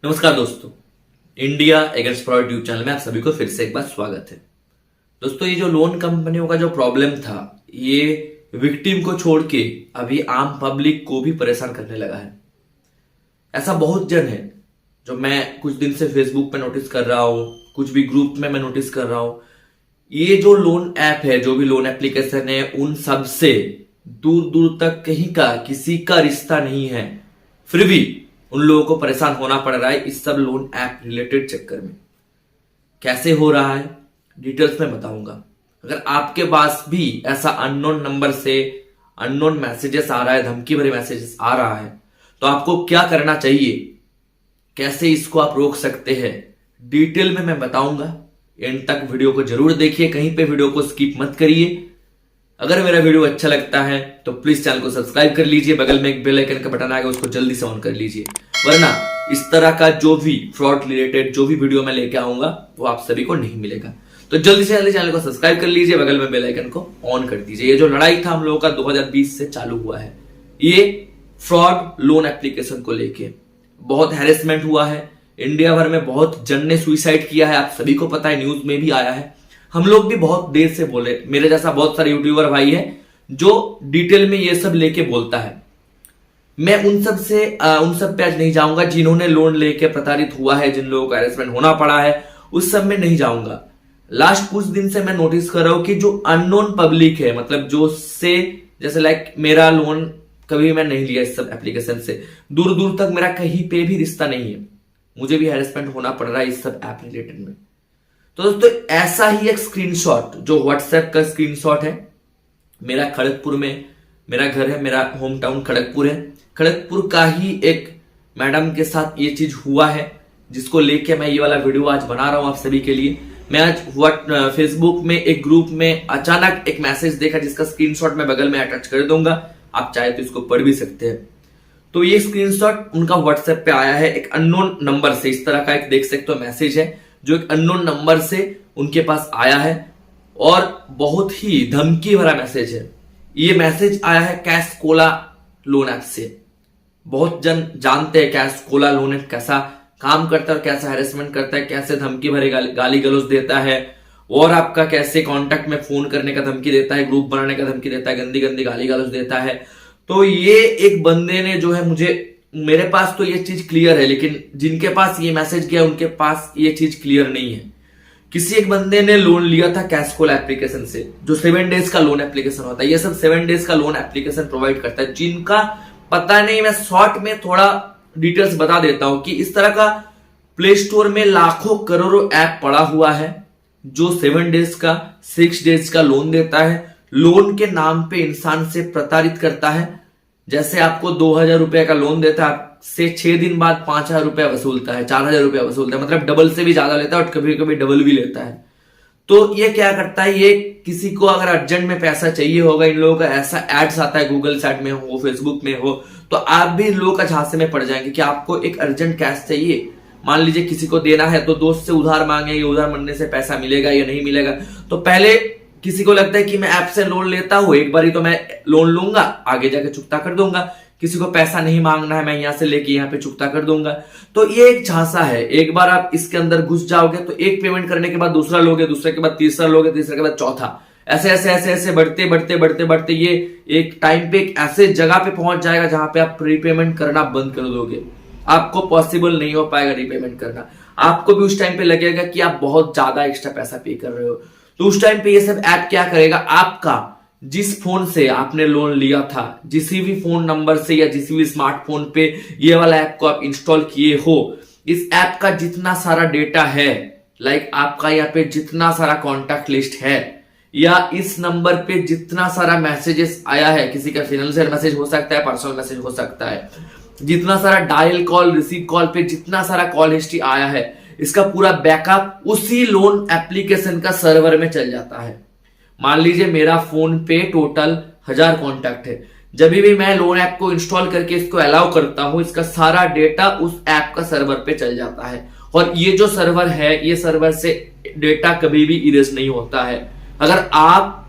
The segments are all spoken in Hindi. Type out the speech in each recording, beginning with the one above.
नमस्कार दोस्तों, India against fraud YouTube channel में आप सभी को फिर से एक बार स्वागत है। दोस्तों, ये जो लोन कंपनियों का जो प्रॉब्लम था, ये विक्टिम को छोड़ के अभी आम पब्लिक को भी परेशान करने लगा है। ऐसा बहुत जन है जो मैं कुछ दिन से फेसबुक पे नोटिस कर रहा हूं, कुछ भी ग्रुप में मैं नोटिस कर रहा हूं। ये जो लोन ऐप है, जो भी लोन एप्लीकेशन है, उन सब से दूर दूर तक कहीं का किसी का रिश्ता नहीं है, फिर भी उन लोगों को परेशान होना पड़ रहा है इस सब लोन ऐप रिलेटेड चक्कर में। कैसे हो रहा है डिटेल्स में बताऊंगा। अगर आपके पास भी ऐसा अननोन नंबर से अननोन मैसेजेस आ रहा है, धमकी भरे मैसेजेस आ रहा है, तो आपको क्या करना चाहिए, कैसे इसको आप रोक सकते हैं, डिटेल में मैं बताऊंगा। एंड तक वीडियो को जरूर देखिए, कहीं पे वीडियो को स्किप मत करिए। अगर मेरा वीडियो अच्छा लगता है तो प्लीज चैनल को सब्सक्राइब कर लीजिए, बगल में एक बेल आइकन का बटन आएगा, उसको जल्दी से ऑन कर लीजिए, वरना इस तरह का जो भी फ्रॉड रिलेटेड जो भी वीडियो मैं लेके आऊंगा वो आप सभी को नहीं मिलेगा। तो जल्दी से जल्दी चैनल को सब्सक्राइब कर लीजिए, बगल में बेल आइकन को ऑन कर दीजिए। ये जो लड़ाई था हम लोगों का 2020 से चालू हुआ है, ये फ्रॉड लोन एप्लीकेशन को लेके बहुत हैरेसमेंट हुआ है। इंडिया भर में बहुत जन ने सुइसाइड किया है, आप सभी को पता है, न्यूज में भी आया है। हम लोग भी बहुत देर से बोले, मेरे जैसा बहुत सारे यूट्यूबर भाई है जो डिटेल में ये सब लेके बोलता है। मैं उन सब पे आज नहीं जाऊंगा जिन्होंने लोन लेके प्रताड़ित हुआ है, जिन लोगों को हैरेसमेंट होना पड़ा है, उस सब में नहीं जाऊंगा। लास्ट कुछ दिन से मैं नोटिस कर रहा हूं कि जो अननोन पब्लिक है, मतलब जो से जैसे लाइक मेरा लोन कभी मैं नहीं लिया इस सब एप्लीकेशन से, दूर दूर तक मेरा कहीं पे भी रिश्ता नहीं है, मुझे भी हैरेसमेंट होना पड़ रहा है इस सब ऐप रिलेटेड में। तो दोस्तों, ऐसा ही एक स्क्रीनशॉट जो व्हाट्सएप का स्क्रीनशॉट है, मेरा खड़गपुर में मेरा घर है, मेरा होम टाउन खड़गपुर है। खड़गपुर का ही एक मैडम के साथ ये चीज हुआ है, जिसको लेके मैं ये वाला वीडियो आज बना रहा हूं आप सभी के लिए। मैं आज फेसबुक में एक ग्रुप में अचानक एक मैसेज देखा, जिसका स्क्रीनशॉट मैं बगल में अटैच कर दूंगा, आप चाहे तो इसको पढ़ भी सकते हैं। तो ये स्क्रीनशॉट उनका व्हाट्सएप पे आया है, एक अननोन नंबर से। इस तरह का एक देख सकते हो मैसेज है जो एक अननोन नंबर से उनके पास आया है, और बहुत ही धमकी भरा मैसेज है। ये मैसेज आया है कैशकोला लोन ऐप से। बहुत जन जानते हैं कैशकोला लोन ऐप कैसा काम करता है, कैसा हैरेसमेंट करता है, कैसे धमकी भरे गाली गलौज देता है, और आपका कैसे कांटेक्ट में फोन करने का धमकी देता है, ग्रुप बनाने का धमकी देता है, गंदी गंदी गाली गलौज देता है। तो ये एक बंदे ने जो है मेरे पास तो ये चीज क्लियर है, लेकिन जिनके पास ये मैसेज गया उनके पास ये चीज क्लियर नहीं है। किसी एक बंदे ने लोन लिया था कैशकोला एप्लीकेशन से, जो 7 डेज का लोन एप्लीकेशन होता है। ये सब 7 डेज का लोन एप्लीकेशन प्रोवाइड करता है, जिनका पता नहीं, मैं शॉर्ट में थोड़ा डिटेल्स बता देता हूं कि इस तरह का प्ले स्टोर में लाखों करोड़ों ऐप पड़ा हुआ है जो 7 डेज का 6 डेज का लोन देता है। लोन के नाम पे इंसान से प्रताड़ित करता है। जैसे आपको 2000 रुपए का लोन देता है, आपसे 6 दिन बाद 5000 रुपया वसूलता है, 4000 रुपया वसूलता है, मतलब डबल से भी ज्यादा लेता है और कभी कभी डबल भी लेता है। तो ये क्या करता है, ये किसी को अगर अर्जेंट में पैसा चाहिए होगा, इन लोगों का ऐसा एड्स आता है, गूगल एड में हो, फेसबुक में हो, तो आप भी इन लोगों का झांसे में पड़ जाएंगे कि आपको एक अर्जेंट कैश चाहिए। मान लीजिए किसी को देना है तो दोस्त से उधार मांगे, ये उधार मांगने से पैसा मिलेगा या नहीं मिलेगा। तो पहले किसी को लगता है कि मैं ऐप से लोन लेता हूं, एक बार ही तो मैं लोन लूंगा, आगे जाके चुकता कर दूंगा, किसी को पैसा नहीं मांगना है, मैं यहां से लेके यहां पे चुकता कर दूंगा। तो ये एक झांसा है। एक बार आप इसके अंदर घुस जाओगे तो एक पेमेंट करने के बाद दूसरा लोगे, दूसरे के बाद तीसरा लोगे, तीसरे के बाद चौथा, ऐसे ऐसे ऐसे ऐसे बढ़ते बढ़ते बढ़ते बढ़ते ये एक टाइम पे एक ऐसे जगह पे पहुंच जाएगा जहां पे आप प्रीपेमेंट करना बंद कर दोगे। आपको पॉसिबल नहीं हो पाएगा रीपेमेंट करना। आपको भी उस टाइम पे लगेगा कि आप बहुत ज्यादा एक्स्ट्रा पैसा पे कर रहे हो। तो उस टाइम पे ये सब ऐप क्या करेगा, आपका जिस फोन से आपने लोन लिया था, जिस भी फोन नंबर से या जिस भी स्मार्टफोन पे ये वाला ऐप को आप इंस्टॉल किए हो, इस ऐप का जितना सारा डेटा है, लाइक आपका यहाँ पे जितना सारा कॉन्टैक्ट लिस्ट है, या इस नंबर पे जितना सारा मैसेजेस आया है, किसी का फाइनेंशियल मैसेज हो सकता है, पर्सनल मैसेज हो सकता है, जितना सारा डायल कॉल, रिसीव कॉल पे जितना सारा कॉल हिस्ट्री आया है, इसका पूरा बैकअप उसी लोन एप्लीकेशन का सर्वर में चल जाता है। मान लीजिए मेरा फोन पे टोटल 1000 कॉन्टैक्ट है, जब भी मैं लोन ऐप को इंस्टॉल करके इसको अलाउ करता हूं, इसका सारा डेटा उस ऐप का सर्वर पे चल जाता है। और ये जो सर्वर है, ये सर्वर से डेटा कभी भी इरेज नहीं होता है। अगर आप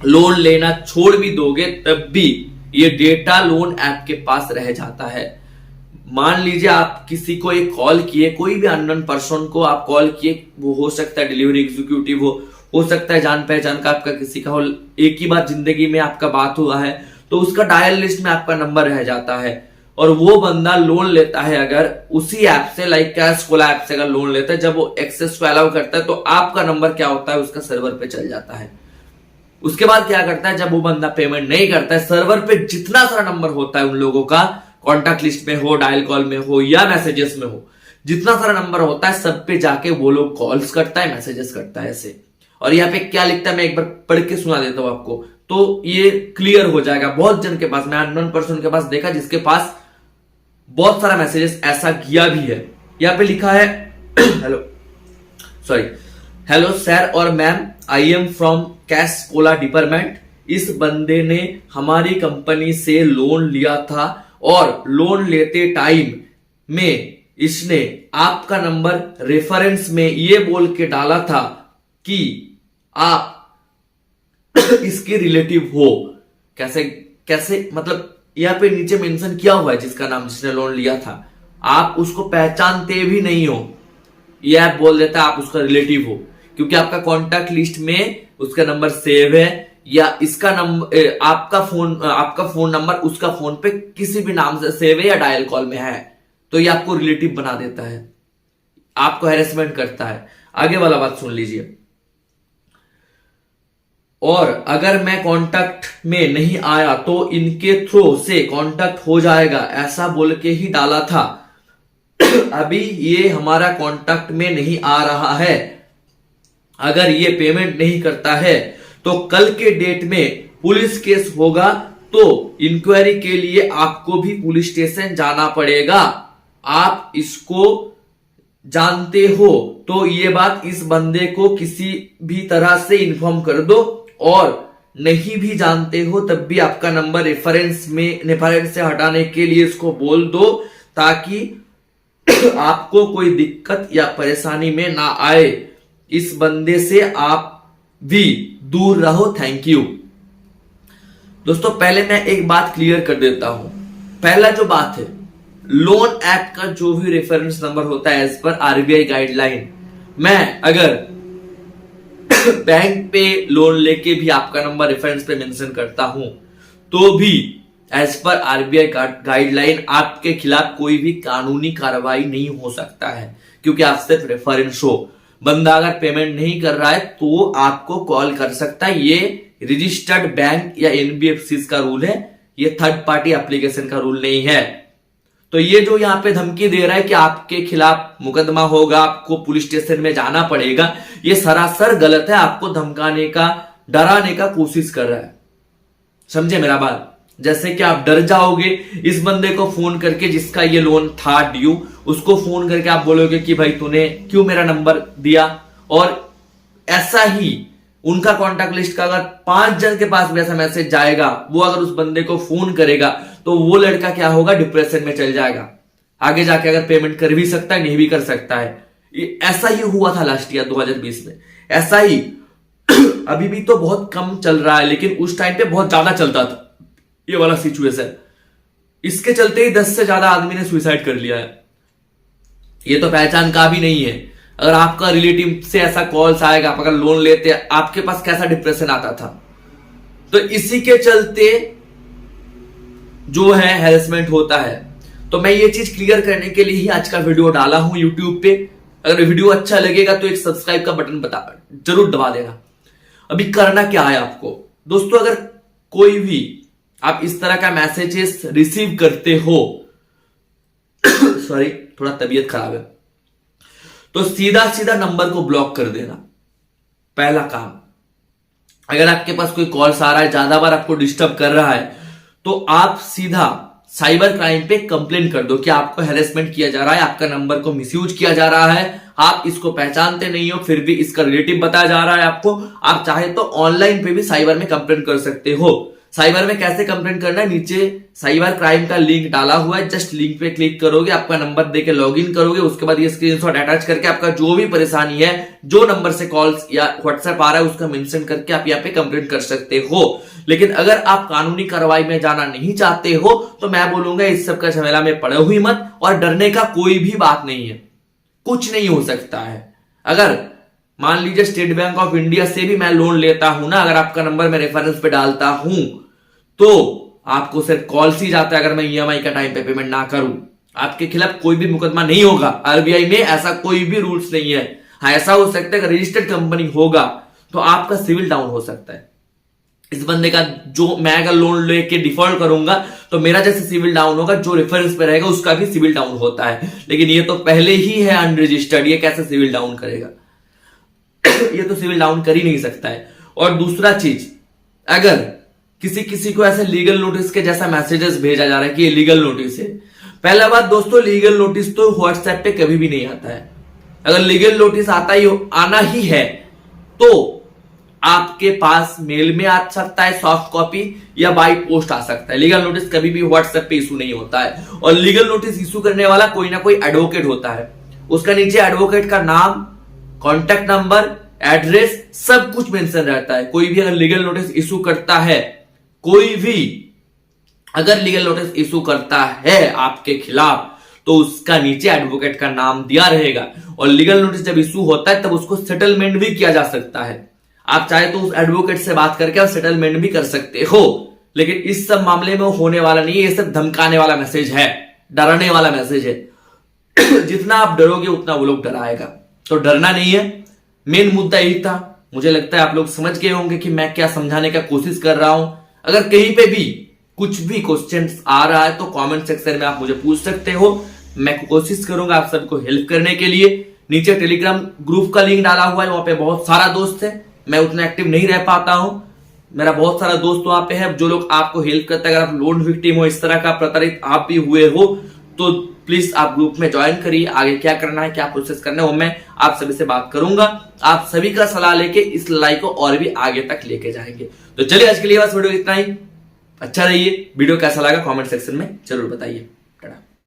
लोन लेना छोड़ भी दोगे तब भी ये डेटा लोन ऐप के पास रह जाता है। मान लीजिए आप किसी को एक कॉल किए, कोई भी अननोन पर्सन को आप कॉल किए, वो हो सकता है डिलीवरी एग्जीक्यूटिव हो सकता है जान पहचान का आपका किसी का हो, एक ही बार जिंदगी में आपका बात हुआ है, तो उसका डायल लिस्ट में आपका नंबर रह जाता है और वो बंदा लोन लेता है अगर उसी ऐप से, लाइक कैशकोला ऐप से अगर लोन लेता है, जब वो एक्सेस को अलाउ करता है तो आपका नंबर क्या होता है, उसका सर्वर पे चल जाता है। उसके बाद क्या करता है, जब वो बंदा पेमेंट नहीं करता है, सर्वर पे जितना सारा नंबर होता है उन लोगों का, कॉन्टैक्ट लिस्ट में हो, डायल कॉल में हो या मैसेजेस में हो, जितना सारा नंबर होता है सब पे जाके वो लोग कॉल्स करता है, मैसेजेस करता है ऐसे। और यहाँ पे क्या लिखता है मैं एक बार पढ़ के सुना देता हूं आपको, तो ये क्लियर हो जाएगा। बहुत जन के पास, मैं अननोन पर्सन के पास देखा जिसके पास बहुत सारा मैसेजेस ऐसा किया भी है। यहाँ पे लिखा है हेलो सर और मैम, आई एम फ्रॉम कैशकोला डिपार्टमेंट। इस बंदे ने हमारी कंपनी से लोन लिया था और लोन लेते टाइम में इसने आपका नंबर रेफरेंस में ये बोल के डाला था कि आप इसके रिलेटिव हो। कैसे कैसे मतलब यहाँ पे नीचे मेंशन किया हुआ है जिसका नाम, जिसने लोन लिया था, आप उसको पहचानते भी नहीं हो, ये ऐप बोल देता है आप उसका रिलेटिव हो, क्योंकि आपका कॉन्टैक्ट लिस्ट में उसका नंबर सेव है या इसका नंबर, आपका फोन नंबर उसका फोन पे किसी भी नाम से सेव है या डायल कॉल में है, तो ये आपको रिलेटिव बना देता है, आपको हैरेसमेंट करता है। आगे वाला बात सुन लीजिए। और अगर मैं कांटेक्ट में नहीं आया तो इनके थ्रू से कांटेक्ट हो जाएगा, ऐसा बोल के ही डाला था। अभी ये हमारा कांटेक्ट में नहीं आ रहा है, अगर ये पेमेंट नहीं करता है तो कल के डेट में पुलिस केस होगा, तो इंक्वायरी के लिए आपको भी पुलिस स्टेशन जाना पड़ेगा। आप इसको जानते हो तो ये बात इस बंदे को किसी भी तरह से इन्फॉर्म कर दो, और नहीं भी जानते हो तब भी आपका नंबर रेफरेंस से हटाने के लिए इसको बोल दो, ताकि आपको कोई दिक्कत या परेशानी में ना आए। इस बंदे से आप भी दूर रहो, थैंक यू। दोस्तों पहले मैं एक बात क्लियर कर देता हूं। पहला जो बात है, लोन ऐप का जो भी रेफरेंस नंबर होता है एज पर आरबीआई गाइडलाइन, मैं अगर बैंक पे लोन लेके भी आपका नंबर रेफरेंस पे मेंशन करता हूं तो भी एज पर आरबीआई गाइडलाइन आपके खिलाफ कोई भी कानूनी कार्रवाई नहीं हो सकता है, क्योंकि आप सिर्फ रेफरेंस हो। बंदा अगर पेमेंट नहीं कर रहा है तो आपको कॉल कर सकता है। ये रजिस्टर्ड बैंक या एनबीएफसी का रूल है, ये थर्ड पार्टी एप्लीकेशन का रूल नहीं है। तो ये जो यहाँ पे धमकी दे रहा है कि आपके खिलाफ मुकदमा होगा, आपको पुलिस स्टेशन में जाना पड़ेगा, ये सरासर गलत है। आपको धमकाने का, डराने का कोशिश कर रहा है, समझे मेरा बात। जैसे कि आप डर जाओगे इस बंदे को फोन करके जिसका ये लोन था ड्यू, उसको फोन करके आप बोलोगे कि भाई तूने क्यों मेरा नंबर दिया, और ऐसा ही उनका कॉन्टैक्ट लिस्ट का अगर 5 जन के पास भी ऐसा मैसेज जाएगा, वो अगर उस बंदे को फोन करेगा तो वो लड़का क्या होगा, डिप्रेशन में चल जाएगा। आगे जाके अगर पेमेंट कर भी सकता है, नहीं भी कर सकता है। ऐसा ही हुआ था लास्ट ईयर 2020 में, ऐसा ही अभी भी तो बहुत कम चल रहा है, लेकिन उस टाइम पे बहुत ज्यादा चलता था ये वाला सिचुएशन। इसके चलते ही 10 से ज्यादा आदमी ने सुसाइड कर लिया है। ये तो पहचान का भी नहीं है। अगर आपका रिलेटिव से ऐसा कॉल्स आएगा, आप अगर लोन लेते, आपके पास कैसा डिप्रेशन आता था। तो इसी के चलते जो है हैरेसमेंट होता है। तो मैं ये चीज क्लियर करने के लिए ही आज का वीडियो डाला हूं यूट्यूब पे। अगर वीडियो अच्छा लगेगा तो एक सब्सक्राइब का बटन जरूर दबा देना। अभी करना क्या है आपको दोस्तों, अगर कोई भी आप इस तरह का मैसेजेस रिसीव करते हो सॉरी थोड़ा तबीयत खराब है, तो सीधा सीधा नंबर को ब्लॉक कर देना, पहला काम। अगर आपके पास कोई कॉल्स आ रहा है, ज्यादा बार आपको डिस्टर्ब कर रहा है, तो आप सीधा साइबर क्राइम पे कंप्लेन कर दो कि आपको हैरेसमेंट किया जा रहा है, आपका नंबर को मिसयूज किया जा रहा है, आप इसको पहचानते नहीं हो, फिर भी इसका रिलेटिव बताया जा रहा है आपको। आप चाहे तो ऑनलाइन पे भी साइबर में कंप्लेन कर सकते हो। साइबर में कैसे कंप्लेंट करना है, नीचे साइबर क्राइम का लिंक डाला हुआ है, जस्ट लिंक पे क्लिक करोगे, आपका नंबर देके लॉगिन करोगे, उसके बाद ये स्क्रीनशॉट अटैच करके आपका जो भी परेशानी है, जो नंबर से कॉल्स या व्हाट्सएप आ रहा है उसका मेंशन करके आप यहाँ पे कंप्लेंट कर सकते हो। लेकिन अगर आप कानूनी कार्रवाई में जाना नहीं चाहते हो तो मैं बोलूंगा इस सब का झमेला में पड़े हुई मत, और डरने का कोई भी बात नहीं है, कुछ नहीं हो सकता है। अगर मान लीजिए स्टेट बैंक ऑफ इंडिया से भी मैं लोन लेता हूं ना, अगर आपका नंबर मैं रेफरेंस पे डालता हूं तो आपको सिर्फ कॉल ही जाता है, अगर मैं ईएमआई का टाइम पे पेमेंट ना करूं, आपके खिलाफ कोई भी मुकदमा नहीं होगा। आरबीआई में ऐसा कोई भी रूल्स नहीं है। हाँ, ऐसा हो सकता है कि रजिस्टर्ड कंपनी होगा तो आपका सिविल डाउन हो सकता है। इस बंदे का जो मैं अगर लोन लेके डिफॉल्ट करूंगा तो मेरा जैसे सिविल डाउन होगा, जो रेफरेंस पे रहेगा उसका भी सिविल डाउन होता है। लेकिन ये तो पहले ही है अनरजिस्टर्ड, ये कैसे सिविल डाउन करेगा? ये तो सिविल डाउन कर ही नहीं सकता है। और दूसरा चीज, अगर किसी को ऐसे लीगल नोटिस के जैसा मैसेजेस भेजा जा रहा है कि ये लीगल नोटिस है, पहला बात दोस्तों, लीगल नोटिस तो व्हाट्सएप पे कभी भी नहीं आता है। अगर लीगल नोटिस आना ही है तो आपके पास मेल में आ सकता है सॉफ्ट कॉपी, या बाई पोस्ट आ सकता है। लीगल नोटिस कभी भी व्हाट्सएप पे इशू नहीं होता है। और लीगल नोटिस इशू करने वाला कोई ना कोई एडवोकेट होता है, उसका नीचे एडवोकेट का नाम, कॉन्टैक्ट नंबर, एड्रेस सब कुछ मेंशन रहता है। कोई भी अगर लीगल नोटिस इशू करता है, कोई भी अगर लीगल नोटिस इशू करता है आपके खिलाफ तो उसका नीचे एडवोकेट का नाम दिया रहेगा। और लीगल नोटिस जब इशू होता है तब उसको सेटलमेंट भी किया जा सकता है। आप चाहे तो उस एडवोकेट से बात करके आप सेटलमेंट भी कर सकते हो। लेकिन इस सब मामले में होने वाला नहीं है, ये सब धमकाने वाला मैसेज है, डराने वाला मैसेज है। जितना आप डरोगे उतना वो लोग डराएगा, तो डरना नहीं है। मेन मुद्दा यही था। मुझे लगता है आप लोग समझ गए होंगे कि मैं क्या समझाने का कोशिश कर रहा हूं। अगर कहीं पे भी कुछ भी क्वेश्चन आ रहा है तो कमेंट सेक्शन में आप मुझे पूछ सकते हो। मैं कोशिश करूंगा आप सबको हेल्प करने के लिए। नीचे टेलीग्राम ग्रुप का लिंक डाला हुआ है, वहां पे बहुत सारा दोस्त है। मैं उतना एक्टिव नहीं रह पाता हूं, मेरा बहुत सारा दोस्त वहां पे है जो लोग आपको हेल्प करते हैं। अगर आप लोन विक्टिम हो, इस तरह का प्रताड़ित आप भी हुए हो, तो प्लीज आप ग्रुप में ज्वाइन करिए। आगे क्या करना है, क्या प्रोसेस करना है, वो मैं आप सभी से बात करूंगा। आप सभी का सलाह लेके इस लड़ाई को और भी आगे तक लेके जाएंगे। तो चलिए आज के लिए बस वीडियो इतना ही। अच्छा रहिए। वीडियो कैसा लगा कमेंट सेक्शन में जरूर बताइए।